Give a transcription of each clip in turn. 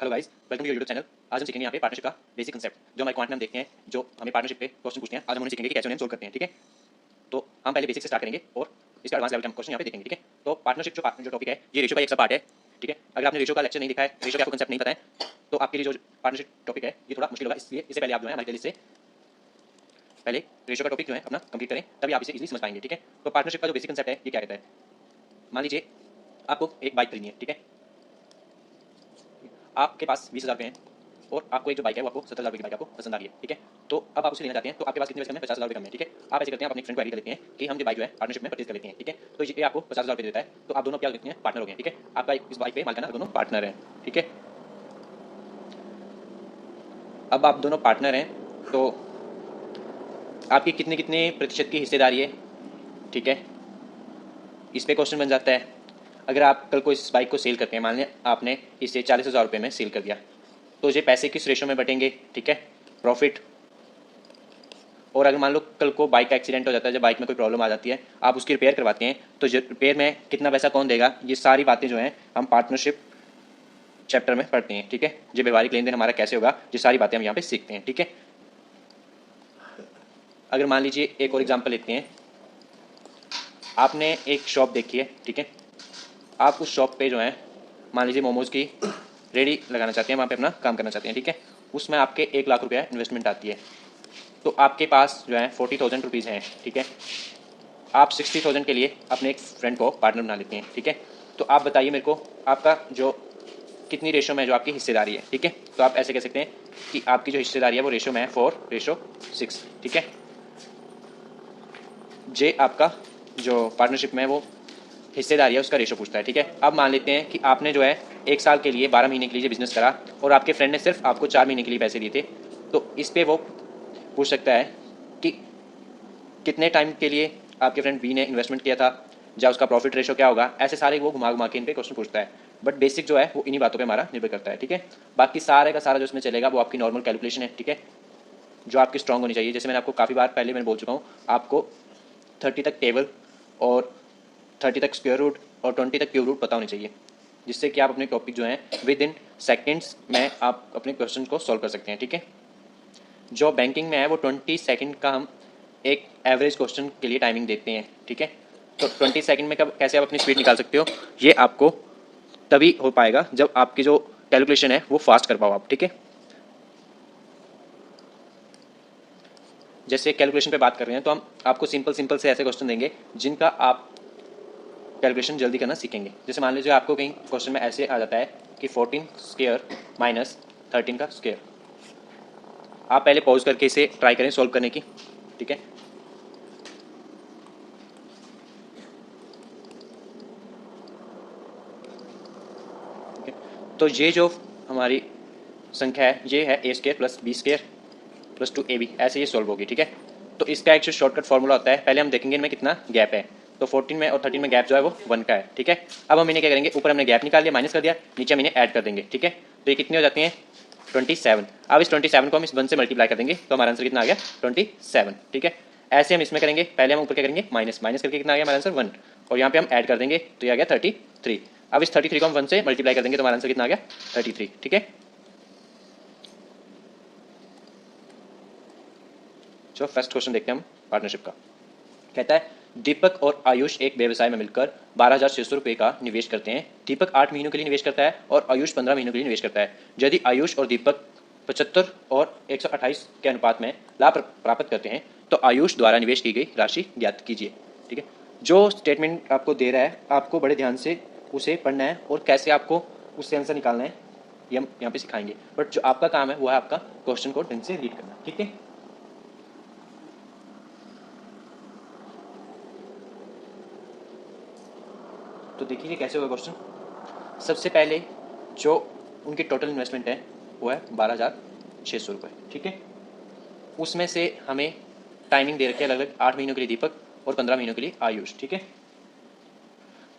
Hello guys, welcome to your YouTube channel. आज हम सीखेंगे यहाँ पे पार्टनरशिप का बेसिक कंसेप्ट। जो हमारे क्वांट में हम देखते हैं, जो हमें पार्टनरशिप पे क्वेश्चन पूछते हैं, आज हम उन्हें सीखेंगे कि कैसे उन्हें सोल्व करते हैं। ठीक है, तो हम पहले बेसिक से स्टार्ट करेंगे और इसका एडवांस लेवल के हम क्वेश्चन यहाँ पे देखेंगे। ठीक है, तो पार्टनरशिप जो टॉपिक है, ये रेशो का एक सब पार्ट है। ठीक है, अगर आपने रेशो का लेक्चर नहीं देखा है, रेशो का आपको कंसेप्ट नहीं पता है, तो आपके लिए जो पार्टनरशिप टॉपिक है ये थोड़ा मुश्किल होगा। इसलिए इससे पहले आप जो है हमारी प्लेलिस्ट से पहले रेशो का टॉपिक जो है अपना कंप्लीट करें, तभी आप इसे इजीली समझ पाएंगे। ठीक है, तो पार्टनरशिप का जो बेसिक कंसेप्ट है ये क्या कहता है। मान लीजिए आपको एक बाइक खरीदनी है। ठीक है, आपके पास 20,000 रुपये हैं और आपको एक जो बाइक है वो आपको 70,000 रुपये की बाइक आपको पसंद आ रही है। ठीक है, तो अब आप उसे लेना चाहते हैं, तो आपके पास कितने पैसे कम है? 50,000 रुपये कम है। ठीक है, आप ऐसे करते हैं, आप अपने फ्रेंड को एग्री कर लेते हैं कि हम ये बाइक जो है पार्टनरशिप में परचेज कर लेते हैं। ठीक है, तो ये आपको 50,000 रुपये देता है, तो आप दोनों क्या करते हैं? पार्टनर हो गए। ठीक है, आपका इस बाइक पे मालिकाना दोनों पार्टनर हैं। ठीक है, अब आप दोनों पार्टनर हैं, तो आपकी कितने कितने प्रतिशत की हिस्सेदारी है? ठीक है, इस पे क्वेश्चन बन जाता है। अगर आप कल को इस बाइक को सेल करते हैं, मान लें आपने इसे 40,000 रुपये में सेल कर दिया, तो ये पैसे किस रेशो में बटेंगे? ठीक है, प्रॉफिट। और अगर मान लो कल को बाइक का एक्सीडेंट हो जाता है, जब बाइक में कोई प्रॉब्लम आ जाती है, आप उसकी रिपेयर करवाते हैं, तो रिपेयर में कितना पैसा कौन देगा? ये सारी बातें जो हैं हम पार्टनरशिप चैप्टर में पढ़ते हैं। ठीक है, जो व्यवहारिक लेन देन हमारा कैसे होगा, ये सारी बातें हम यहाँ पे सीखते हैं। ठीक है, अगर मान लीजिए एक और एग्जाम्पल लेते हैं, आपने एक शॉप देखी है। ठीक है, आप उस शॉप पे जो है मान लीजिए मोमोज़ की रेडी लगाना चाहते हैं, वहाँ पे अपना काम करना चाहते हैं। ठीक है, उसमें आपके 1,00,000 रुपया इन्वेस्टमेंट आती है, तो आपके पास जो है 40,000 रुपीज़ हैं। ठीक है, आप 60,000 के लिए अपने एक फ्रेंड को पार्टनर बना लेते हैं। ठीक है, तो आप बताइए मेरे को आपका जो कितनी रेशो में जो आपकी हिस्सेदारी है। ठीक है, तो आप ऐसे कह सकते हैं कि आपकी जो हिस्सेदारी है वो रेशो में है 4:6। ठीक है, जे आपका जो पार्टनरशिप में है वो हिस्सेदारी है उसका रेशो पूछता है। ठीक है, अब मान लेते हैं कि आपने जो है 1 साल के लिए 12 महीने के लिए बिजनेस करा और आपके फ्रेंड ने सिर्फ आपको 4 महीने के लिए पैसे दिए थे, तो इस पे वो पूछ सकता है कि कितने टाइम के लिए आपके फ्रेंड बी ने इन्वेस्टमेंट किया था, या उसका प्रॉफिट रेशो क्या होगा। ऐसे सारे वो घुमा घुमा के इन पे क्वेश्चन पूछता है, बट बेसिक जो है वो इन्हीं बातों पे हमारा निर्भर करता है। ठीक है, बाकी सारे का सारा जो इसमें चलेगा वो आपकी नॉर्मल कैलकुलेशन है। ठीक है, जो आपकी स्ट्रांग होनी चाहिए। जैसे मैंने आपको काफ़ी बार पहले मैंने बोल चुका हूँ, आपको 30 तक टेबल और 30 तक स्क्वायर रूट और 20 तक क्यूब रूट पता होनी चाहिए, जिससे कि आप अपने टॉपिक जो है विद इन सेकेंड्स में आप अपने क्वेश्चन को सॉल्व कर सकते हैं। ठीक है, जो बैंकिंग में है वो 20 सेकंड का हम एक एवरेज क्वेश्चन के लिए टाइमिंग देते हैं। ठीक है, तो 20 सेकंड में कब कैसे आप अपनी स्पीड निकाल सकते हो, ये आपको तभी हो पाएगा जब आपकी जो कैलकुलेशन है वो फास्ट कर पाओ आप। ठीक है, जैसे कैलकुलेशन पे बात कर रहे हैं, तो हम आपको सिंपल सिंपल से ऐसे क्वेश्चन देंगे जिनका आप कैलकुलेशन जल्दी करना सीखेंगे। जैसे मान लीजिए आपको कहीं क्वेश्चन में ऐसे आ जाता है कि 14 स्क्वायर माइनस 13 का स्क्वायर। आप पहले पॉज करके इसे ट्राई करें सॉल्व करने की। ठीक है, तो ये जो हमारी संख्या है ये है A square plus B square plus 2ab, ऐसे ये सॉल्व होगी। ठीक है, तो इसका एक जो शॉर्टकट फॉर्मूला होता है, पहले हम देखेंगे इनमें कितना गैप है। तो 14 में और 13 में गैप जो है वो 1 का है। ठीक है, अब हम इन्हें क्या करेंगे, ऊपर हमने गैप निकाल लिया, माइनस कर दिया, नीचे हम इन्हें ऐड कर देंगे। ठीक है, तो ये कितने हो जाते हैं? 27। अब इस 27 को हम इस 1 से मल्टीप्लाई कर देंगे, तो हमारा आंसर कितना आ गया? 27। ठीक है, ऐसे हम इसमें करेंगे, पहले हम ऊपर क्या करेंगे, माइनस, माइनस करके कितना आ गया हमारा आंसर? 1, और यहाँ पे हम ऐड कर देंगे, तो ये आ गया 33। अब इस 33 को हम 1 से मल्टीप्लाई कर देंगे, तो हमारा आंसर कितना आ गया? 33। ठीक है, जो फर्स्ट क्वेश्चन देखते हैं हम पार्टनरशिप का, कहता है दीपक और आयुष एक व्यवसाय में मिलकर 12,600 रुपये का निवेश करते हैं। दीपक 8 महीनों के लिए निवेश करता है और आयुष 15 महीनों के लिए निवेश करता है। यदि आयुष और दीपक 75 और 128 के अनुपात में लाभ प्राप्त करते हैं, तो आयुष द्वारा निवेश की गई राशि ज्ञात कीजिए। ठीक है, जो स्टेटमेंट आपको दे रहा है आपको बड़े ध्यान से उसे पढ़ना है और कैसे आपको उससे आंसर निकालना है ये हम यहाँ पे सिखाएंगे। बट जो आपका काम है वो है आपका क्वेश्चन को ढंग से रीड करना। ठीक है, तो देखिए कैसे होगा क्वेश्चन। सबसे पहले जो उनकी टोटल इन्वेस्टमेंट है वो है 12,600 रुपये। ठीक है, उसमें से हमें टाइमिंग दे रखी है लगभग 8 महीनों के लिए दीपक और 15 महीनों के लिए आयुष। ठीक है,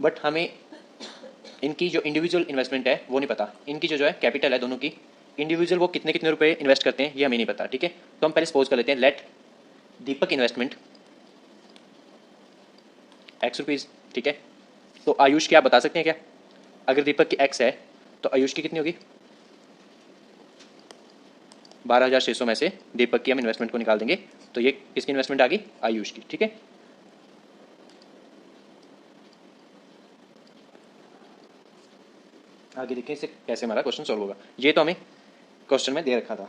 बट हमें इनकी जो इंडिविजुअल इन्वेस्टमेंट है वो नहीं पता। इनकी जो है कैपिटल है दोनों की, इंडिविजुअल वो कितने कितने रुपए इन्वेस्ट करते हैं ये हमें नहीं पता। ठीक है, तो हम पहले सपोज कर लेते हैं, लेट दीपक इन्वेस्टमेंट एक्स रुपीज़। ठीक है, तो आयुष की आप बता सकते हैं क्या? अगर दीपक की एक्स है तो आयुष की कितनी होगी? 12,600 में से दीपक की हम इन्वेस्टमेंट को निकाल देंगे। तो ये किसकी इन्वेस्टमेंट आ गई? आयुष की। ठीक है, आगे देखिए इसे कैसे हमारा क्वेश्चन सॉल्व होगा। ये तो हमें क्वेश्चन में दे रखा था।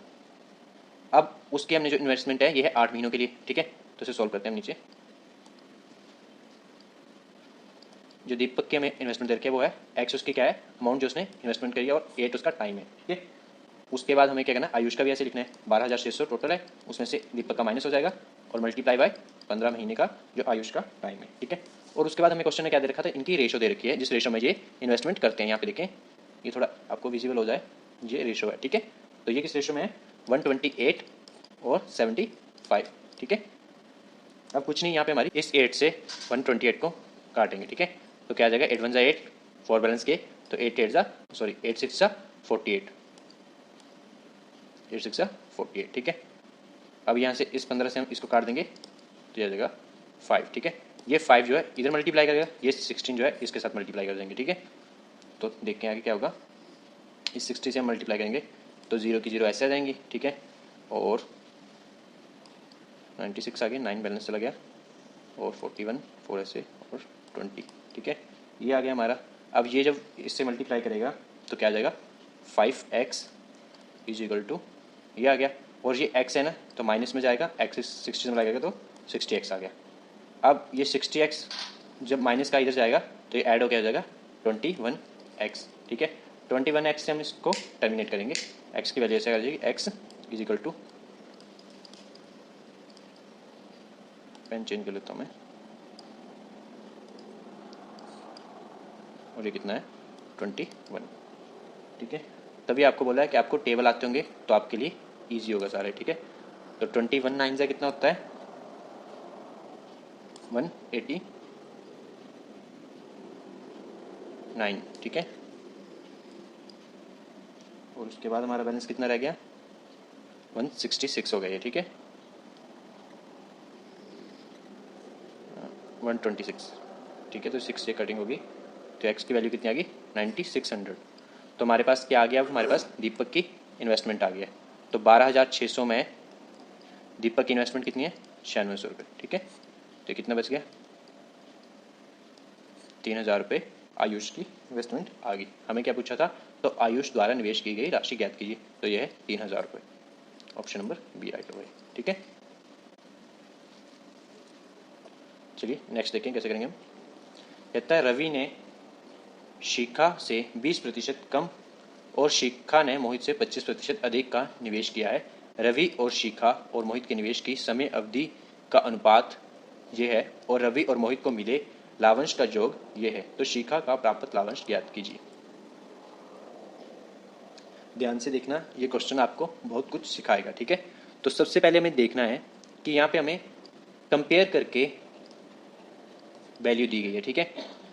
अब उसकी हमने जो इन्वेस्टमेंट है ये है 8 महीनों के लिए। ठीक है, तो इसे सॉल्व करते हैं हम नीचे। जो दीपक की हमें इन्वेस्टमेंट दे रखी है वो है एक्स, उसकी क्या है अमाउंट जो उसने इन्वेस्टमेंट करी है, और 8 उसका टाइम है। ठीक है, उसके बाद हमें क्या करना है, आयुष का भी ऐसे लिखना है। 12,600 टोटल है, उसमें से दीपक का माइनस हो जाएगा और मल्टीप्लाई बाय 15 महीने का जो आयुष का टाइम है। ठीक है, और उसके बाद हमें क्वेश्चन में क्या दे रखा था, इनकी रेशो दे रखी है जिस रेशो में ये इन्वेस्टमेंट करते हैं। यहाँ पे देखें, ये थोड़ा आपको विजिबल हो जाए, ये रेशो है। ठीक है, तो ये किस रेशो में है, 128 और 75। ठीक है, अब कुछ नहीं, यहाँ पे हमारी इस 8 से 128 को काटेंगे। ठीक है, तो क्या आ जाएगा, 8 1 जा 8, 4 बैलेंस के, तो 8 8 जा 8 6 जा 48, 8 6 जा 48। ठीक है, अब यहाँ से इस 15 से हम इसको काट देंगे तो यह आ जाएगा 5। ठीक है, ये 5 जो है इधर मल्टीप्लाई करेगा, ये 16 जो है इसके साथ मल्टीप्लाई कर देंगे। ठीक है, तो देखते हैं आगे क्या होगा। इस 60 से हम मल्टीप्लाई करेंगे तो 0 की 0 ऐसे आ जाएंगी। ठीक है, और 96 आ गया, 9 बैलेंस चला गया, और 41 4 ऐसे, और 20। ठीक है, ये आ गया हमारा। अब ये जब इससे मल्टीप्लाई करेगा तो क्या आ जाएगा, 5x इज इक्वल टू, ये आ गया, और ये x है ना तो माइनस में जाएगा, x 60 से मिलाएगा तो 60x आ गया। अब ये 60x जब माइनस का इधर जाएगा तो ये ऐड हो क्या हो जाएगा, 21x। ठीक है, 21x से हम इसको टर्मिनेट करेंगे, x की वैल्यू ऐसे आ जाएगी, x is equal to, pen change कर लेता हूँ मैं, और ये कितना है 21। ठीक है, तभी आपको बोला है कि आपको टेबल आते होंगे तो आपके लिए इजी होगा सारे। ठीक है, तो 21 9 से कितना होता है, 189। ठीक है, और उसके बाद हमारा बैलेंस कितना रह गया, 166 हो गया ये। ठीक है, 126। ठीक है, तो 6 से कटिंग होगी तो x की वैल्यू कितनी आ गई, 9600। तो हमारे पास क्या आ गया, अब हमारे पास दीपक की इन्वेस्टमेंट आ गई है। तो 12,600 में दीपक की इन्वेस्टमेंट कितनी है, 9600 रुपये। ठीक है, तो कितना बच गया, 3,000 रुपये आयुष की इन्वेस्टमेंट आ गई। हमें क्या पूछा था, तो आयुष द्वारा निवेश की गई राशि ज्ञात कीजिए, तो यह है 3,000 रुपये। ऑप्शन नंबर बी राइट हो गई। ठीक है, चलिए नेक्स्ट देखें कैसे करेंगे हम। कहता है रवि ने शिखा से 20% कम और शिखा ने मोहित से 25% अधिक का निवेश किया है। रवि और शिखा और मोहित के निवेश की समय अवधि का अनुपात ये है, और रवि और मोहित को मिले लाभांश का योग ये है। तो शिखा का प्राप्त लाभांश ज्ञात कीजिए। ध्यान से देखना, ये क्वेश्चन आपको बहुत कुछ सिखाएगा। ठीक है, तो सबसे पहले हमें देखना है कि यहाँ पे हमें कंपेयर करके वैल्यू दी गई है। ठीक है,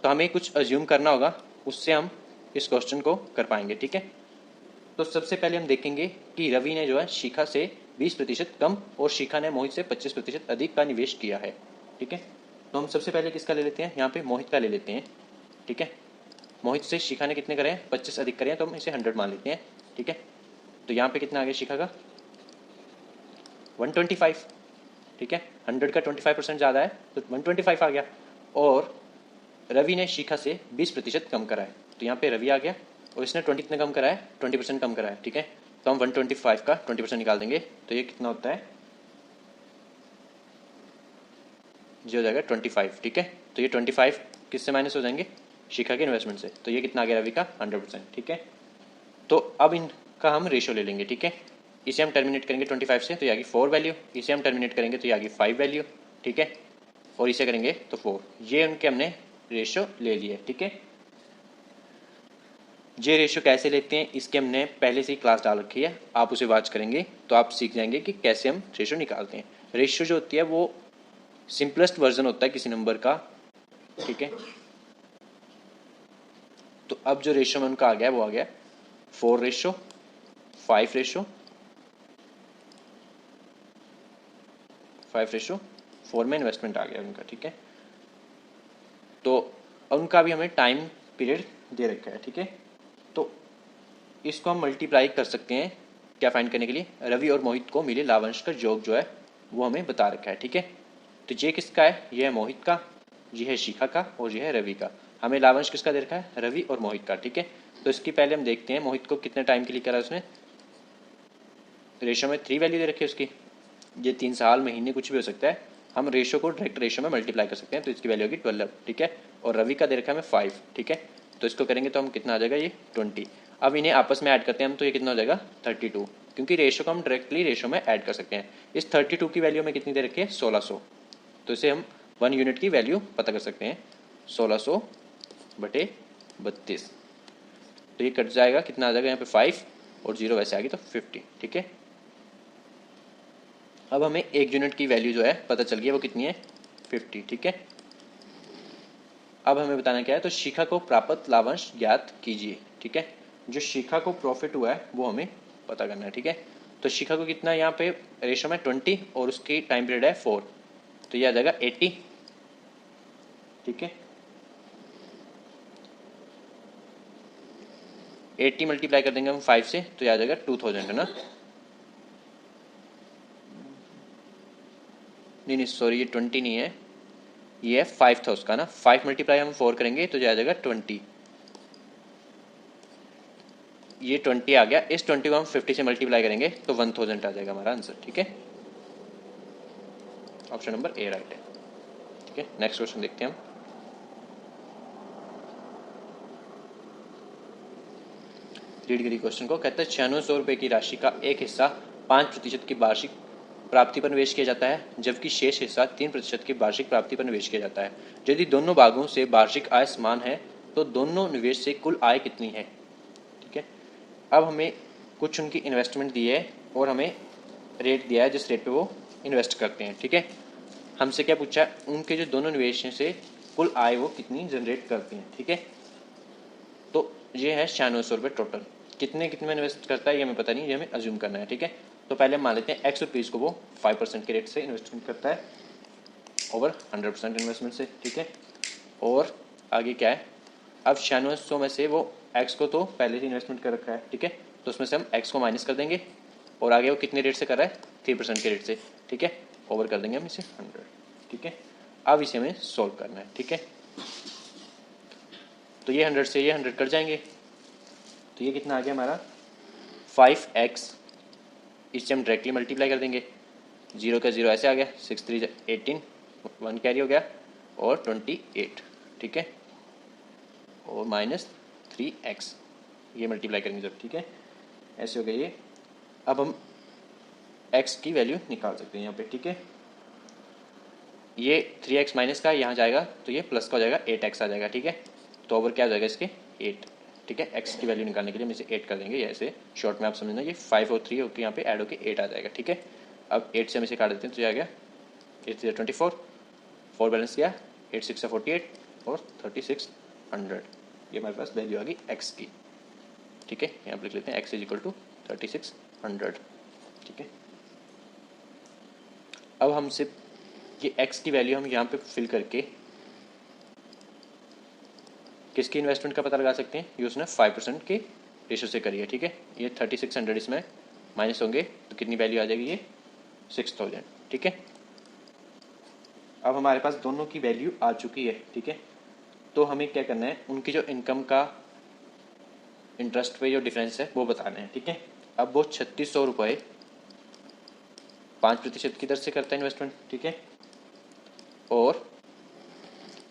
तो हमें कुछ अज्यूम करना होगा, उससे हम इस क्वेश्चन को कर पाएंगे। ठीक है, तो सबसे पहले हम देखेंगे कि रवि ने जो है शिखा से 20% कम और शिखा ने मोहित से 25% अधिक का निवेश किया है। ठीक है, तो हम सबसे पहले किसका ले लेते हैं, यहाँ पे मोहित का ले लेते हैं। ठीक है, मोहित से शिखा ने कितने करे हैं, 25 अधिक करे हैं, तो हम इसे 100 मान लेते हैं। ठीक है, तो यहाँ पे कितना आ गया शिखा का, 125। ठीक है, 100 का 25% ज़्यादा है तो 125 आ गया, और रवि ने शिखा से 20% कम करा है, तो यहाँ पे रवि आ गया, और इसने 20 कितना कम करा है, 20% कम करा है। ठीक है, तो हम 125 का 20% निकाल देंगे, तो ये कितना होता है, जो हो जाएगा 25। ठीक है, तो ये 25 किससे माइनस हो जाएंगे, शिखा के इन्वेस्टमेंट से, तो ये कितना आ गया रवि का 100%। ठीक है, तो अब इनका हम रेशो ले लेंगे। ठीक है, इसे हम टर्मिनेट करेंगे 25 से तो ये आ गई 4 वैल्यू, इसे हम टर्मिनेट करेंगे तो ये आ गई 5 वैल्यू। ठीक है, और इसे करेंगे तो 4, ये उनके हमने रेशो ले लिए। ठीक है, ये रेशो कैसे लेते हैं इसके हमने पहले से ही क्लास डाल रखी है, आप उसे वॉच करेंगे तो आप सीख जाएंगे कि कैसे हम रेशो निकालते हैं। रेशो जो होती है वो सिंपलेस्ट वर्जन होता है किसी नंबर का। ठीक है, तो अब जो रेशो में उनका आ गया वो आ गया 4 रेशो 5 रेशो 5 रेशो 4 में इन्वेस्टमेंट आ गया उनका। ठीक है, तो उनका भी हमें टाइम पीरियड दे रखा है। ठीक है, तो इसको हम मल्टीप्लाई कर सकते हैं क्या फाइंड करने के लिए, रवि और मोहित को मिले लाभांश का योग जो है वो हमें बता रखा है। ठीक है, तो ये किसका है, ये है मोहित का, ये है शिखा का और ये है रवि का। हमें लाभांश किसका दे रखा है, रवि और मोहित का। ठीक है, तो इसकी पहले हम देखते हैं मोहित को कितने टाइम के लिए करा उसने। रेशो में 3 वैल्यू दे रखी है उसकी, ये 3 साल, महीने, कुछ भी हो सकता है। हम रेशो को डायरेक्ट रेशो में मल्टीप्लाई कर सकते हैं, तो इसकी वैल्यू होगी 12। ठीक है, और रवि का दे रखा है हमें 5। ठीक है, तो इसको करेंगे तो हम कितना आ जाएगा, ये 20। अब इन्हें आपस में ऐड करते हैं हम, तो ये कितना हो जाएगा 32, क्योंकि रेशो को हम डायरेक्टली रेशो में ऐड कर सकते हैं। इस 32 की वैल्यू में कितनी दे रखी है, 1600, तो इसे हम 1 यूनिट की वैल्यू पता कर सकते हैं, 1600/32। तो ये कट जाएगा, कितना आ जाएगा यहाँ पे 5 और 0 वैसे आ गई तो 50। ठीक है, अब हमें 1 यूनिट की वैल्यू जो है पता चल गई है, वो कितनी है 50। ठीक है, अब हमें बताना क्या है, तो शिखा को प्राप्त लाभांश ज्ञात कीजिए। ठीक है, जो शिखा को प्रॉफिट हुआ है वो हमें पता करना है। ठीक है, तो शिखा को कितना यहाँ पे रेशो में 20 और उसकी टाइम पीरियड है 4, तो ये आ जाएगा 80। ठीक है, 80 मल्टीप्लाई कर देंगे हम 5 से, तो ये आ जाएगा 2000, है ना। नहीं सॉरी, ये 20 नहीं है, ये है 5 था उसका ना। 5 मल्टीप्लाई हम 4 करेंगे तो ये आ जाएगा 20, ये 20 आ गया। इस 20 को हम 50 से मल्टीप्लाई करेंगे तो 1000 आ जाएगा हमारा आंसर। ठीक है, ऑप्शन नंबर ए राइट है। ठीक है, नेक्स्ट क्वेश्चन देखते हैं हम। रीड करिए क्वेश्चन को। कहता है 9600 रुपये की राशि का एक हिस्सा 5% की वार्षिक प्राप्ति पर निवेश किया जाता है, जबकि शेष हिस्सा 3% की वार्षिक प्राप्ति पर निवेश किया जाता है। यदि दोनों भागों से वार्षिक आय समान है तो दोनों निवेश से कुल आय कितनी है। ठीक है, अब हमें कुछ उनकी इन्वेस्टमेंट दी है और हमें रेट दिया है जिस रेट पे वो इन्वेस्ट करते हैं। ठीक है, हमसे क्या पूछा है, उनके जो दोनों निवेश से कुल आय वो कितनी जनरेट करते हैं। ठीक है, तो ये है 9600 रुपये टोटल। कितने कितने में इन्वेस्ट करता है ये हमें पता नहीं, ये हमें अज्यूम करना है। ठीक है, तो पहले हम मान लेते हैं एक्स रुपीज़ को वो 5% के रेट से इन्वेस्टमेंट करता है ओवर 100% इन्वेस्टमेंट से। ठीक है, और आगे क्या है, अब 9600 में से वो एक्स को तो पहले से इन्वेस्टमेंट कर रखा है। ठीक है, तो उसमें से हम एक्स को माइनस कर देंगे और आगे वो कितने रेट से कर रहा है, 3% के रेट से। ठीक है, ओवर कर देंगे हम इसे 100। ठीक है, अब इसे हमें सोल्व करना है। ठीक है, तो ये 100 से ये 100 कट जाएंगे, तो ये कितना आ गया हमारा 5x। इससे हम डायरेक्टली मल्टीप्लाई कर देंगे, 0 का 0 ऐसे आ गया, 6 3 18, 1 कैरी हो गया और 28। ठीक है, और -3x ये मल्टीप्लाई करेंगे जब। ठीक है, ऐसे हो गया ये। अब हम x की वैल्यू निकाल सकते हैं यहाँ पे। ठीक है, ये 3x माइनस का यहाँ जाएगा तो ये प्लस का हो जाएगा, 8x आ जाएगा। ठीक है, तो ओवर क्या हो जाएगा इसके 8। ठीक है, x की वैल्यू निकालने के लिए हम इसे 8 कर देंगे, ऐसे शॉर्ट में आप समझना, ये 5 और 3 होकर यहाँ पे ऐड होकर 8 आ जाएगा। ठीक है, अब 8 से हम इसे काट देते हैं तो ये आ गया 8 से 24, 4 बैलेंस किया, 8 6 से 48 और 3600, ये हमारे पास वैल्यू आ गई x की। ठीक है, यहाँ पर लिख लेते हैं x = 3600। ठीक है, अब हमसे ये x की वैल्यू हम यहाँ पे फिल करके किसकी इन्वेस्टमेंट का पता लगा सकते हैं, ये उसने 5% के रेशो से करी है। ठीक है, ये 3600 इसमें माइनस होंगे तो कितनी वैल्यू आ जाएगी, ये 6000। ठीक है, अब हमारे पास दोनों की वैल्यू आ चुकी है। ठीक है, तो हमें क्या करना है, उनकी जो इनकम का इंटरेस्ट पे जो डिफरेंस है वो बताना है। ठीक है, अब वो 3600 रुपये 5% की दर से करता है इन्वेस्टमेंट। ठीक है, और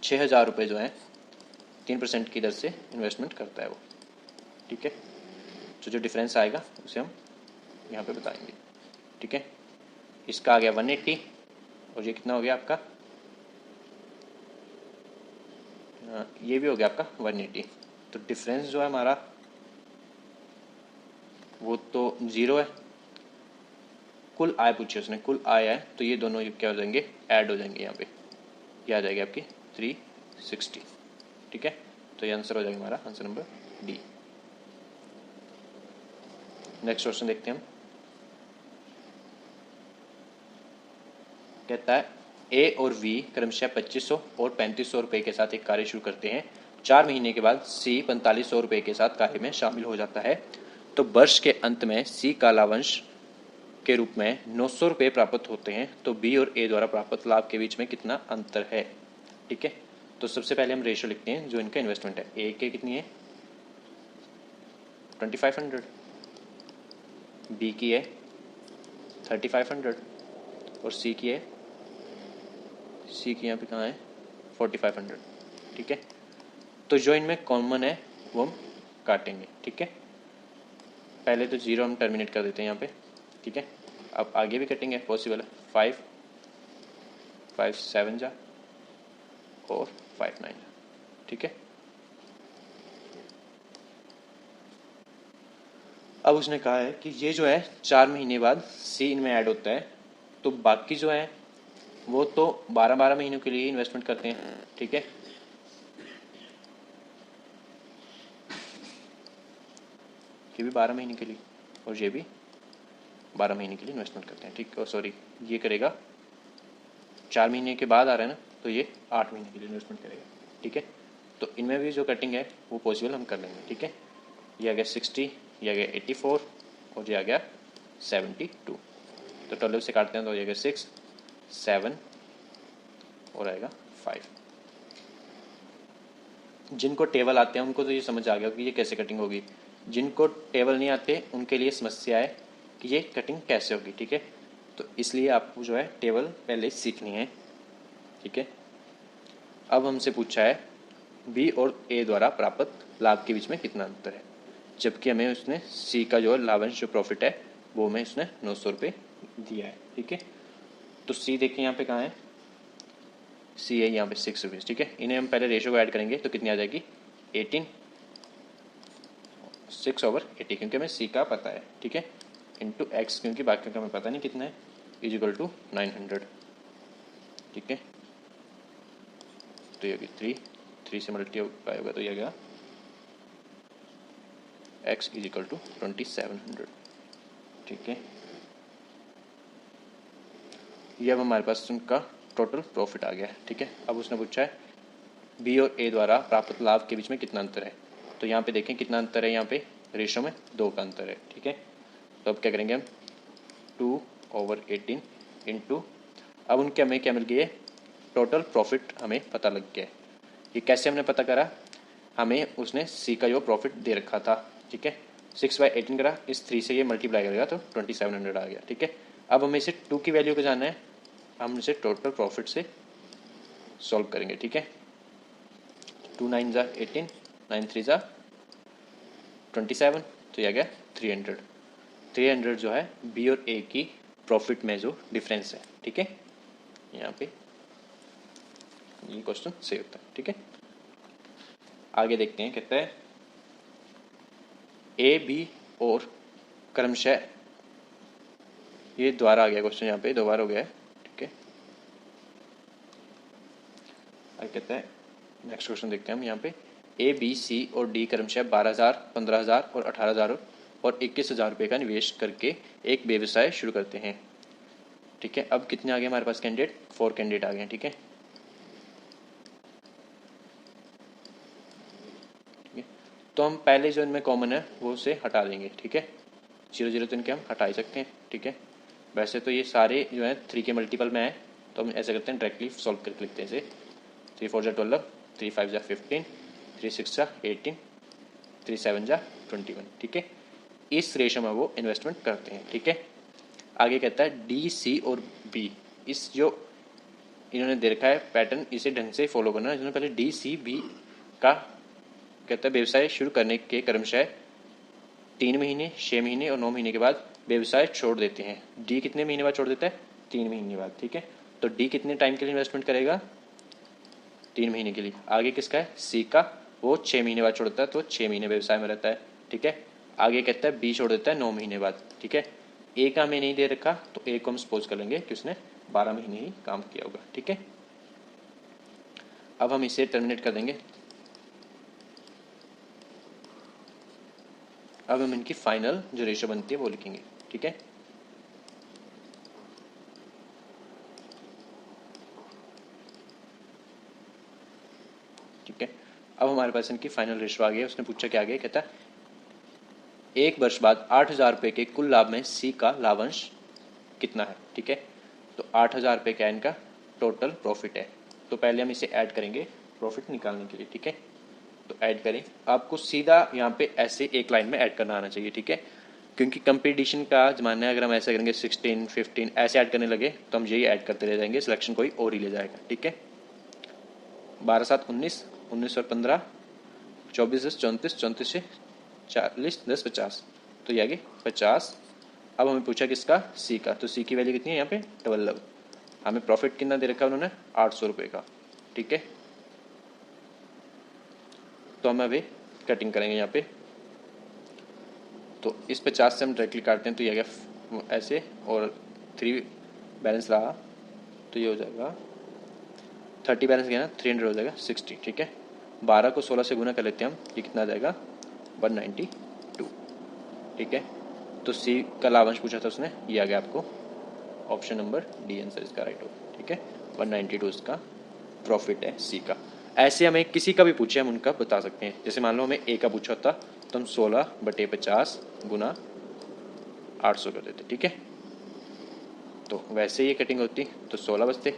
6000 रुपये जो है 3% की दर से इन्वेस्टमेंट करता है वो। ठीक है, तो जो डिफरेंस आएगा उसे हम यहाँ पे बताएंगे। ठीक है, इसका आ गया 180 और ये कितना हो गया आपका, ये भी हो गया आपका 180। तो डिफरेंस जो है हमारा वो तो 0 है। कुल आय पूछी उसने, कुल आय है तो ये दोनों क्या हो जाएंगे, ऐड हो जाएंगे। यहाँ पे ये आ जाएगी आपकी 360। ठीक है, तो ये आंसर हो जाएगा हमारा answer number D. Next question देखते हैं हम। कहता है ए और बी क्रमशः 2500 और 3500 रुपये के साथ एक कार्य शुरू करते हैं। 4 महीने के बाद सी 4500 रुपये के साथ कार्य में शामिल हो जाता है। तो वर्ष के अंत में सी का लाभांश के रूप में 900 रुपये प्राप्त होते हैं, तो बी और ए द्वारा प्राप्त लाभ के बीच में कितना अंतर है। ठीक है, तो सबसे पहले हम रेशो लिखते हैं जो इनका इन्वेस्टमेंट है। ए के कितनी है 2500, बी की है 3500 और सी की है, सी की यहाँ पे कहाँ है 4500। ठीक है, तो जो इनमें कॉमन है वो हम काटेंगे। ठीक है, पहले तो जीरो हम टर्मिनेट कर देते हैं यहाँ पे। ठीक है, अब आगे भी कटेंगे, पॉसिबल है। 5 5 7 जा और 5 9 जा। ठीक है, अब उसने कहा है कि ये जो है 4 महीने बाद सी इनमें ऐड होता है, तो बाकी जो है वो तो 12 महीनों के लिए इन्वेस्टमेंट करते हैं। ठीक है, ये भी 12 महीने के लिए और ये भी 12 महीने के लिए इन्वेस्टमेंट करते हैं। ठीक है, सॉरी ये करेगा 4 महीने के बाद आ रहा है ना, तो ये 8 महीने के लिए इन्वेस्टमेंट करेगा। ठीक है, तो इनमें भी जो कटिंग है वो पॉसिबल हम कर लेंगे। ठीक है, ये आ गया 60, ये आ गया 84 और ये आ गया 72। तो 12 से काटते हैं तो ये आ गया 6 7 और आएगा 5। जिनको टेबल आते हैं उनको तो ये समझ आ गया कि ये कैसे कटिंग होगी। जिनको टेबल नहीं आते उनके लिए समस्या है कि ये कटिंग कैसे होगी। ठीक है, तो इसलिए आपको जो है टेबल पहले सीखनी है। ठीक है, अब हमसे पूछा है बी और ए द्वारा प्राप्त लाभ के बीच में कितना अंतर है, जबकि हमें उसने सी का जो लाभांश जो प्रॉफिट है वो हमें उसने 900 रुपये दिया है। ठीक है, तो सी देखिए यहाँ पे कहाँ है, सी है यहाँ पे 6 रुपीज़। ठीक है, इन्हें हम पहले रेशो को ऐड करेंगे तो कितनी आ जाएगी 18 6/80, क्योंकि हमें सी का पता है। ठीक है, इंटू एक्स क्योंकि बाकी का हमें पता नहीं कितना है, इजिकल टू 900। ठीक है, तो ये 3 से मल्टीप्लाई होगा तो ये गया एक्स इजिकल टू 2700। ठीक है, ये अब हमारे पास उनका टोटल प्रॉफिट आ गया है। ठीक है, अब उसने पूछा है बी और ए द्वारा प्राप्त लाभ के बीच में कितना अंतर है, तो यहाँ पे देखें कितना अंतर है, यहाँ पे रेशो में 2 का अंतर है। ठीक है, तो अब क्या करेंगे हम 2/18 इंटू, अब उनके हमें क्या मिल गई है टोटल प्रॉफिट हमें पता लग गया है। ये कैसे हमने पता करा, हमें उसने सी का जो प्रॉफिट दे रखा था। ठीक है, 6/18 करा, इस 3 से ये मल्टीप्लाई करेगा तो 2700 आ गया। ठीक है, अब हमें इसे 2 की वैल्यू को जानना है, हम इसे टोटल प्रॉफिट से सॉल्व करेंगे। ठीक है, 2 9 जा 18, 9 3 जा 27, तो यह आ गया 300। 300 जो है बी और ए की प्रॉफिट में जो डिफरेंस है। ठीक है, यहाँ पे ये क्वेश्चन सही होता है। ठीक है, आगे देखते हैं, कहता है ए बी और क्रमशः, ये द्वारा आ गया क्वेश्चन, यहाँ पे 2 बार हो गया है। ठीक है, आगे कहता है नेक्स्ट क्वेश्चन देखते हैं हम यहाँ पे, ए बी सी और डी क्रमशः 12,000 15,000 और 18,000 और 21,000 रुपये का निवेश करके एक व्यवसाय शुरू करते हैं। ठीक है, अब कितने आ गए हमारे पास कैंडिडेट, 4 कैंडिडेट आ गए हैं। ठीक है, तो हम पहले जो इनमें कॉमन है वो उसे हटा देंगे। ठीक है, 0 0 तो इनके हम हटा ही सकते हैं। ठीक है, वैसे तो ये सारे जो है 3 के मल्टीपल में है, तो हम ऐसे करते हैं डायरेक्टली सॉल्व करके लिखते हैं इसे। 3 4 जा 12, 3 5 जा 15, 3 6 जा 18, 3 7 जा 21। ठीक है, इस रेशो में वो इन्वेस्टमेंट करते हैं। ठीक है, आगे कहता है डी सी और बी, इस जो इन्होंने दे रखा है पैटर्न, इसे ढंग से फॉलो करना है। पहले डी सी बी का कहता है व्यवसाय शुरू करने के क्रमशः 3 महीने 6 महीने और 9 महीने के बाद व्यवसाय छोड़ देते हैं। डी कितने महीने बाद छोड़ देता है, 3 महीने बाद। ठीक है, तो डी कितने टाइम के लिए इन्वेस्टमेंट करेगा, 3 महीने के लिए। आगे किसका है, सी का, वो 6 महीने बाद छोड़ देता है, तो 6 महीने व्यवसाय में रहता है। ठीक है, आगे कहता है बी छोड़ देता है 9 महीने बाद। ठीक है, ए का हमें नहीं दे रखा, तो ए को हम सपोज कर लेंगे कि उसने 12 महीने ही काम किया होगा। ठीक है, अब हम इसे टर्मिनेट कर देंगे। अब हम इनकी फाइनल जो रेशो बनती है वो लिखेंगे। ठीक है, ठीक है, अब हमारे पास इनकी फाइनल रेशो आ गई है। उसने पूछा क्या आ गया, कहता है एक वर्ष बाद 8,000 रुपये के कुल लाभ में सी का लाभांश कितना है, ठीक है। तो 8,000 रुपये क्या इनका टोटल प्रॉफिट है। तो पहले हम इसे ऐड करेंगे प्रॉफिट निकालने के लिए, ठीक है। तो ऐड करें, आपको सीधा यहाँ पे ऐसे एक लाइन में ऐड करना आना चाहिए, ठीक है, क्योंकि कंपटीशन का ज़माना है। अगर हम ऐसा करेंगे 16, 15 ऐसे ऐड करने लगे तो हम यही ऐड करते रह जाएंगे, सिलेक्शन कोई और ही ले जाएगा, ठीक है। 12 7 19, 19 और 15, 24 10 34, 34 से 40, 10 50, तो ये आ गए 50। अब हमें पूछा किसका, सी का। तो सी की वैल्यू कितनी है यहाँ पे 12। हमें प्रॉफिट कितना दे रखा है उन्होंने 800 रुपये का, ठीक है। तो हम अभी कटिंग करेंगे यहाँ पे। तो इस 50 से हम डायरेक्टली काटते हैं तो ये आ गया ऐसे, और 3 बैलेंस रहा तो ये हो जाएगा 30 बैलेंस गया ना, 300 हो जाएगा 60, ठीक है। 12 को 16 से गुना कर लेते हैं हम, ये कितना आ जाएगा 192, ठीक है। तो सी का लाभांश पूछा था उसने, ये आ गया आपको ऑप्शन नंबर डी आंसर इसका राइट होगा, ठीक है। 192 इसका प्रॉफिट है सी का। ऐसे हमें किसी का भी पूछे हम उनका बता सकते हैं। जैसे मान लो हमें ए का पूछा होता तो हम 16/50 गुना 800 कर देते, ठीक है। तो वैसे ये कटिंग होती तो 16 बचते,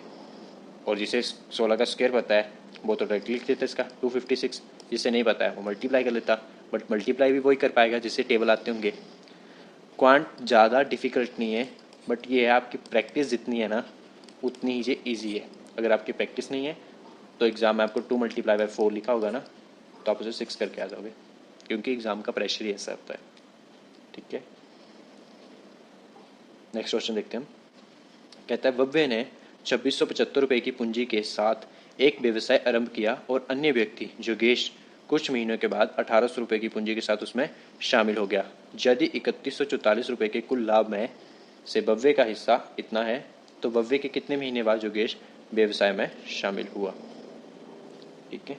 और जिसे 16 का स्क्वायर पता है वो तो डायरेक्टली लिख देता इसका 256। जिसे नहीं पता है वो मल्टीप्लाई कर लेता, बट मल्टीप्लाई भी वही कर पाएगा जिससे टेबल आते होंगे। क्वांट ज़्यादा डिफ़िकल्ट नहीं है, बट ये है आपकी प्रैक्टिस जितनी है ना उतनी ही ये ईजी है। अगर आपकी प्रैक्टिस नहीं है तो एग्ज़ाम में आपको 2 × 4 लिखा होगा ना, तो आप उसे 6 करके आ जाओगे, क्योंकि एग्ज़ाम का प्रेशर ही ऐसा होता है, ठीक है। नेक्स्ट क्वेश्चन देखते हैं हम। कहता है भव्य ने 2675 रुपये की पूंजी के साथ एक व्यवसाय आरंभ किया और अन्य व्यक्ति योगेश कुछ महीनों के बाद 1800 रुपये की पूंजी के साथ उसमें शामिल हो गया। यदि 3144 रुपये के कुल लाभ में से भव्य का हिस्सा इतना है तो भव्य के कितने महीने बाद योगेश व्यवसाय में शामिल हुआ, ठीक है।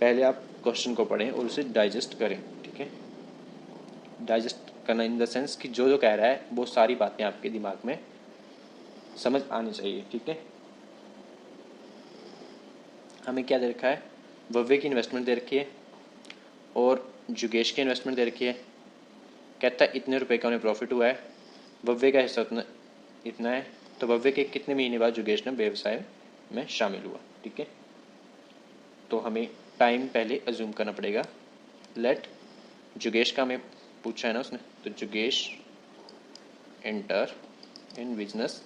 पहले आप क्वेश्चन को पढ़ें और उसे डाइजेस्ट करें, ठीक है। डाइजेस्ट करना इन द सेंस कि जो जो कह रहा है वो सारी बातें आपके दिमाग में समझ आनी चाहिए, ठीक है। हमें क्या दे रखा है, भव्य की इन्वेस्टमेंट दे रखी है और योगेश की इन्वेस्टमेंट दे रखी है। कहता है इतने रुपए का उन्हें प्रॉफिट हुआ है, भव्य का हिस्सा इतना है, तो भव्य के कितने महीने बाद योगेश ने व्यवसाय में शामिल हुआ, ठीक है। तो हमें टाइम पहले अज्यूम करना पड़ेगा। लेट योगेश का हमें पूछा है ना उसने, तो Yogesh enter in business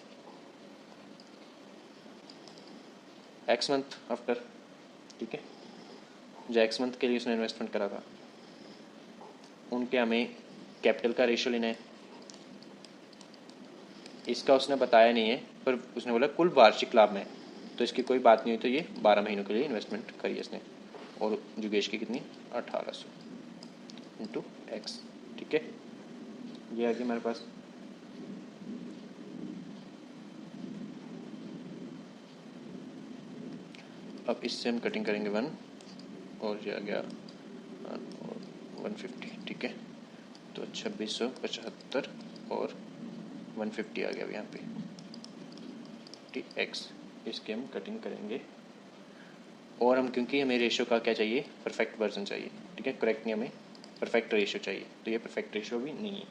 x month after, ठीक है। जो एक्स मंथ के लिए उसने इन्वेस्टमेंट करा था उनके हमें कैपिटल का रेशियो लेना है। इसका उसने बताया नहीं है, पर उसने बोला कुल वार्षिक लाभ में, तो इसकी कोई बात नहीं हुई। तो ये 12 महीनों के लिए इन्वेस्टमेंट करी इसने, और योगेश की कितनी 1800 इंटू एक्स, ठीक है। ये आ गया हमारे पास। अब इससे हम कटिंग करेंगे 1, और ये आ गया 150, ठीक है। तो 2675 और 150 आ गया यहाँ पे, ठीक एक्स। इसके हम कटिंग करेंगे, और हम क्योंकि हमें रेशियो का क्या चाहिए, परफेक्ट वर्जन चाहिए, ठीक है। करेक्ट नहीं, हमें परफेक्ट रेशियो चाहिए, तो ये परफेक्ट रेशियो भी नहीं है,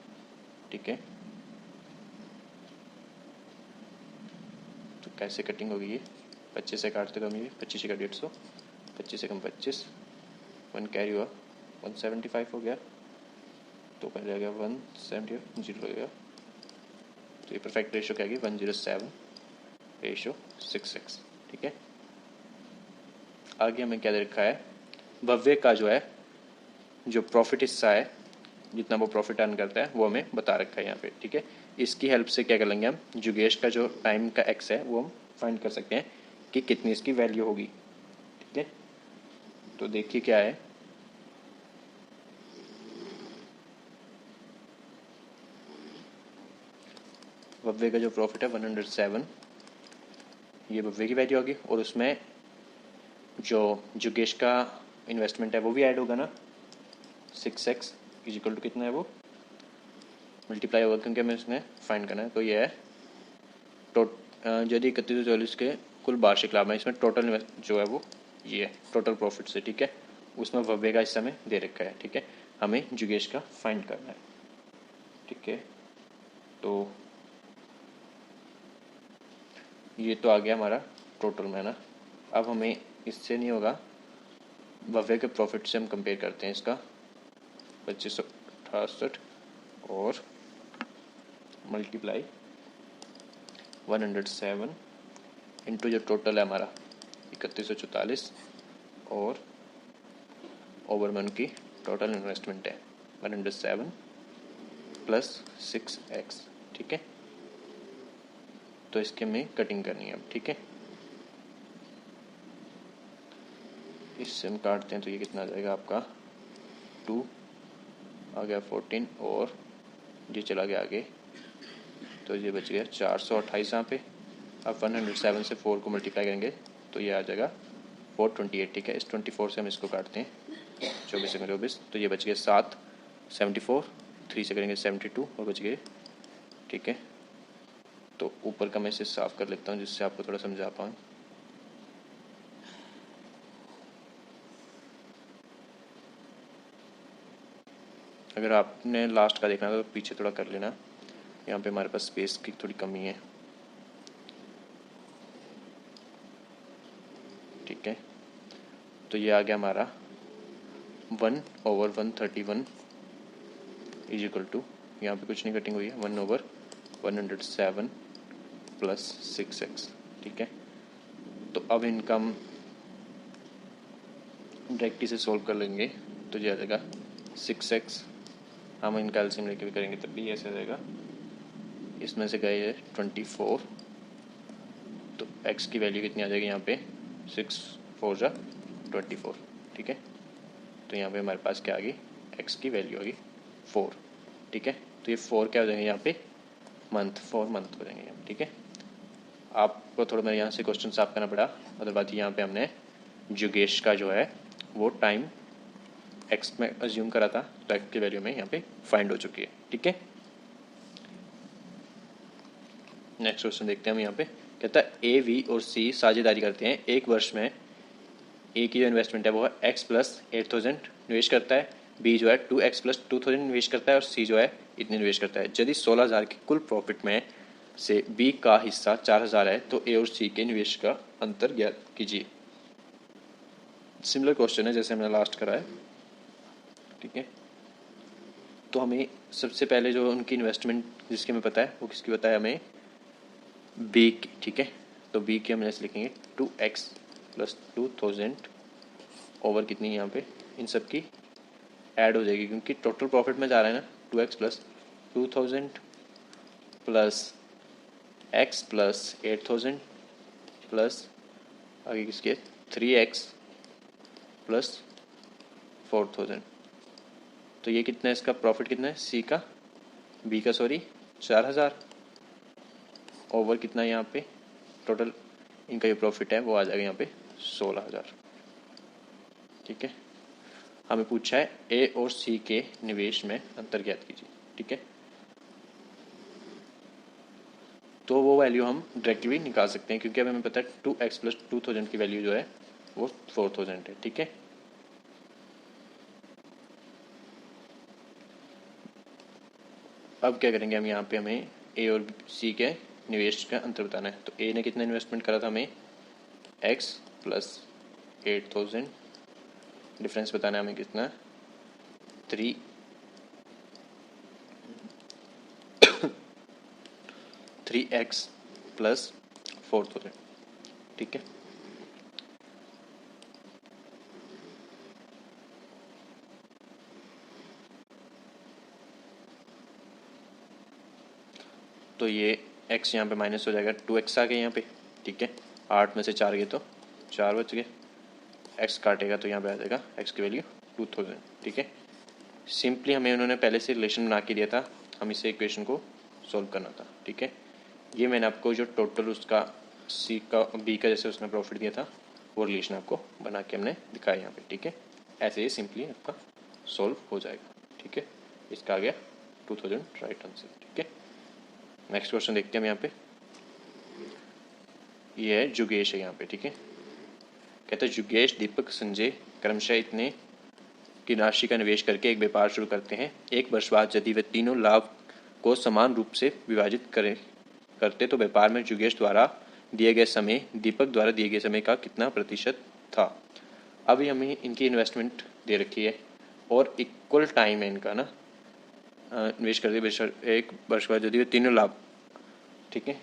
ठीक है। तो कैसे कटिंग होगी ये, 25 से काटते तो हम ये 25 का 150, 25 से कम 25, 1 कैरी हुआ 175 हो गया, तो पहले आ गया 170 0 हो गया। तो ये परफेक्ट रेशियो क्या गई 107/6, ठीक है। आगे हमें क्या दे रखा है, भव्य का जो है जो प्रॉफिट हिस्सा है, जितना वो प्रॉफिट अर्न करता है वो हमें बता रखा है यहाँ पे, ठीक है। इसकी हेल्प से क्या कर लेंगे हम, योगेश का जो टाइम का एक्स है वो हम फाइंड कर सकते हैं कि कितनी इसकी वैल्यू होगी, ठीक है। तो देखिए क्या है, भव्य का जो प्रॉफिट है 107, ये भव्य की वैल्यू होगी, और उसमें जो योगेश का इन्वेस्टमेंट है वो भी ऐड होगा ना, 6x इक्वल टू कितना है वो मल्टीप्लाई होगा, क्योंकि हमें इसमें फाइंड करना है। तो ये है यदि 3140 के कुल वार्षिक लाभ है, इसमें टोटल जो है वो ये है टोटल प्रॉफिट से, ठीक है। उसमें भव्य का हिस्सा में दे रखा है, ठीक है। हमें जुगेश का फाइंड करना है, ठीक है। तो ये तो आ गया हमारा टोटल में ना। अब हमें इससे नहीं होगा, भव्य के प्रॉफिट से हम कंपेयर करते हैं इसका 2568 और मल्टीप्लाई 107 इंटू जो टोटल है हमारा 3144 और ओवर मन की टोटल इन्वेस्टमेंट है 107 प्लस 6x, ठीक है। तो इसके हमें कटिंग करनी है अब, ठीक है। इससे हम काटते हैं तो ये कितना आ जाएगा आपका 2 आ गया 14 और ये चला गया आगे तो ये बच गया 428 यहाँ पे। अब 107 से 4 को मल्टीप्लाई करेंगे तो ये आ जाएगा 428, ठीक है। इस 24 से हम इसको काटते हैं 24 तो ये बच गए 7 74, 3 से करेंगे 72 और बच गए, ठीक है। तो ऊपर का मैं इसे साफ कर लेता हूँ जिससे आपको थोड़ा समझा पाऊँ। अगर आपने लास्ट का देखना तो पीछे थोड़ा कर लेना, यहाँ पे हमारे पास स्पेस की थोड़ी कमी है, ठीक है। तो ये आ गया हमारा 1/131 इज इक्वल टू, यहाँ पे कुछ नहीं कटिंग हुई है, 1/107 प्लस 6x, ठीक है। तो अब इनका हम डायरेक्टली से सोल्व कर लेंगे तो ये आ जाएगा 6x, हम इनका एलसीएम लेके भी करेंगे तब भी ऐसे आ जाएगा। इसमें से गए है 24 तो x की वैल्यू कितनी आ जाएगी यहाँ पे 6 4 जा 24, ठीक है। तो यहाँ पे हमारे पास क्या आ गई, x की वैल्यू आ गई 4, ठीक है। तो ये 4 क्या हो जाएंगे यहाँ पे मंथ, 4 मंथ हो जाएंगे यहाँ, ठीक है। आपको थोड़ा मेरे यहाँ से क्वेश्चन साफ करना पड़ा, अदरवाइज यहाँ पे हमने जुगेश का जो है वो टाइम x में अज्यूम करा था तो x की वैल्यू में यहाँ पे फाइंड हो चुकी है, ठीक है। नेक्स्ट क्वेश्चन देखते हैं हम। यहाँ पे कहता है ए वी और सी साझेदारी करते हैं, एक वर्ष में ए की जो इन्वेस्टमेंट है वो है x प्लस 8000 निवेश करता है, बी जो है 2x प्लस 2000 निवेश करता है और सी जो है इतने निवेश करता है। यदि 16000 के कुल प्रॉफिट में से बी का हिस्सा 4000 है तो ए और सी के निवेश का अंतर ज्ञात कीजिए। सिमिलर क्वेश्चन है जैसे हमने लास्ट करा है, ठीक है। तो हमें सबसे पहले जो उनकी इन्वेस्टमेंट जिसके हमें पता है वो किसकी पता है, हमें बी की, ठीक है। तो बी की हम ऐसे लिखेंगे 2x प्लस 2000 ओवर कितनी यहाँ पे इन सब की ऐड हो जाएगी क्योंकि टोटल प्रॉफिट में जा रहा है ना 2x plus 2000 plus x plus 8000 plus आगे किसके 3x प्लस 4000। तो ये कितना है इसका प्रॉफिट कितना है सी का, बी का सॉरी 4000 ओवर कितना है यहाँ पे टोटल इनका जो प्रॉफिट है वो आ जाएगा यहाँ पे 16000, ठीक है। हमें पूछा है ए और सी के निवेश में अंतर ज्ञात कीजिए, ठीक है। तो वो वैल्यू हम डायरेक्टली भी निकाल सकते हैं क्योंकि अब हमें पता है 2x प्लस 2000 की वैल्यू जो है वो 4000 है, ठीक है। अब क्या करेंगे हम, यहाँ पे हमें ए और सी के निवेश का अंतर बताना है। तो ए ने कितना इन्वेस्टमेंट करा था, हमें x प्लस 8000, डिफरेंस बताना है हमें कितना 3x प्लस 4000, ठीक है। तो ये x यहाँ पे माइनस हो जाएगा, 2x आ गया यहाँ पे, ठीक है। 8 में से 4 गए तो 4 बच गए, x काटेगा तो यहाँ पे आ जाएगा x की वैल्यू 2000, ठीक है। सिंपली हमें उन्होंने पहले से रिलेशन बना के दिया था, हम इसे इक्वेशन को सॉल्व करना था, ठीक है। ये मैंने आपको जो टोटल उसका सी का बी का जैसे उसने प्रॉफिट दिया था वो रिलेशन आपको बना के हमने दिखाया यहाँ पे, ठीक है। ऐसे ही सिंपली आपका सॉल्व हो जाएगा, ठीक है। इसका आ गया 2000 राइट आंसर, ठीक है। नेक्स्ट क्वेश्चन देखते हैं हम यहाँ पे, ये है जुगेश है यहाँ पे, ठीक है। कहते हैं जुगेश दीपक संजय क्रमशः इतने की राशि का निवेश करके एक व्यापार शुरू करते हैं, एक वर्ष बाद यदि वे तीनों लाभ को समान रूप से विभाजित करते तो व्यापार में योगेश द्वारा दिए गए समय दीपक द्वारा दिए गए समय का कितना प्रतिशत था। अभी हमें इनकी इन्वेस्टमेंट दे रखी है और इक्वल टाइम है इनका ना, निवेश कर दिए एक वर्ष बाद यदि वे तीनों लाभ, ठीक है।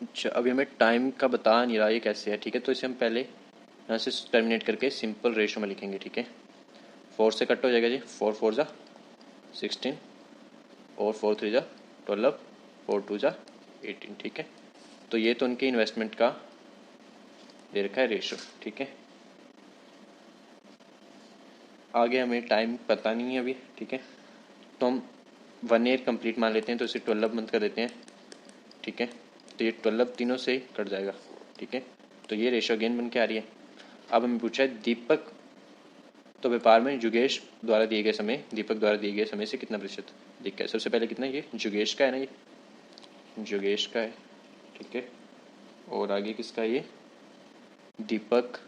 अच्छा, अभी हमें टाइम का बता नहीं रहा ये कैसे है, ठीक है। तो इसे हम पहले यहाँ से टर्मिनेट करके सिंपल रेशो में लिखेंगे, ठीक है। 4 से कट हो जाएगा जी, 4 4 जा 16 और 4 3 जा 12, 4 2 जा 18, ठीक है। तो ये तो उनके इन्वेस्टमेंट का दे रखा है रेशो, ठीक है। आगे हमें टाइम पता नहीं है अभी, ठीक है। तो हम 1 ईयर कंप्लीट मान लेते हैं, तो इसे 12 मंथ कर देते हैं, ठीक है। तो ये 12 तीनों से कट जाएगा, ठीक है। तो ये रेशो अगेन बन के आ रही है। अब हमें पूछा है दीपक, तो व्यापार में योगेश द्वारा दिए गए समय दीपक द्वारा दिए गए समय से कितना प्रतिशत दिख है। सबसे पहले कितना, ये योगेश का है ना, ये योगेश का है, ठीक है। और आगे किसका है, ये दीपक,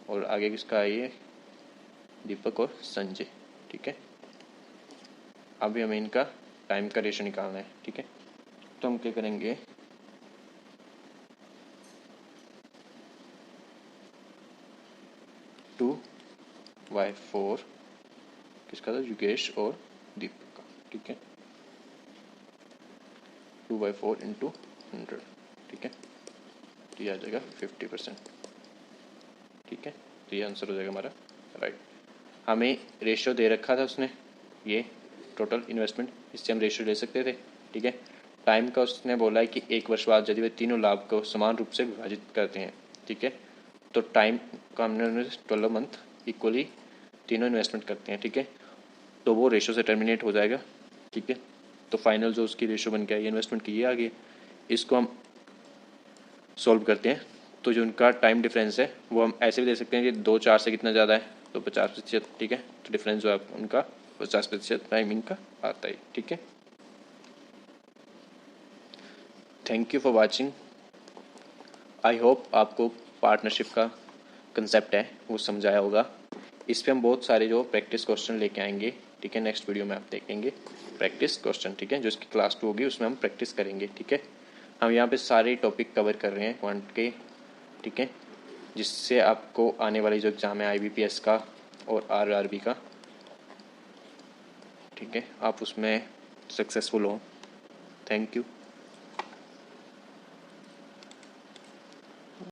और आगे किसका है, ये दीपक और संजय, ठीक है। अभी हमें इनका टाइम का रेशो निकालना है, ठीक है। तो हम क्या करेंगे, टू बाई 4 किसका था, योगेश और दीपक का, ठीक है। 2/4 इंटू 100, ठीक है। तो ये आ जाएगा 50%, ठीक है। तो ये आंसर हो जाएगा हमारा राइट। हमें रेशियो दे रखा था उसने, ये टोटल इन्वेस्टमेंट, इससे हम रेशियो ले सकते थे, ठीक है। टाइम का उसने बोला है कि एक वर्ष बाद यदि वे तीनों लाभ को समान रूप से विभाजित करते हैं, ठीक है। तो टाइम का हमने 12 मंथ इक्वली तीनों इन्वेस्टमेंट करते हैं, ठीक है। तो वो रेशो से टर्मिनेट हो जाएगा, ठीक है। तो फाइनल जो उसकी रेशो बन के आई इन्वेस्टमेंट की, ये आ गई। इसको हम सॉल्व करते हैं, तो जो उनका टाइम डिफरेंस है वो हम ऐसे भी दे सकते हैं कि 2 4 से कितना ज़्यादा है, तो 50%, ठीक है। तो डिफरेंस जो है उनका 50% टाइमिंग का आता है, ठीक है। Thank you for watching. I hope आपको पार्टनरशिप का कंसेप्ट है वो समझाया होगा। इस पे हम बहुत सारे जो प्रैक्टिस क्वेश्चन लेके आएंगे, ठीक है। नेक्स्ट वीडियो में आप देखेंगे प्रैक्टिस क्वेश्चन, ठीक है। जो इसकी क्लास 2 होगी उसमें हम प्रैक्टिस करेंगे, ठीक है। हम यहाँ पे सारे टॉपिक कवर कर रहे हैं क्वांट के, ठीक है, जिससे आपको आने वाली जो एग्ज़ाम है IBPS का और RRB का, ठीक है, आप उसमें सक्सेसफुल हो। Thank you.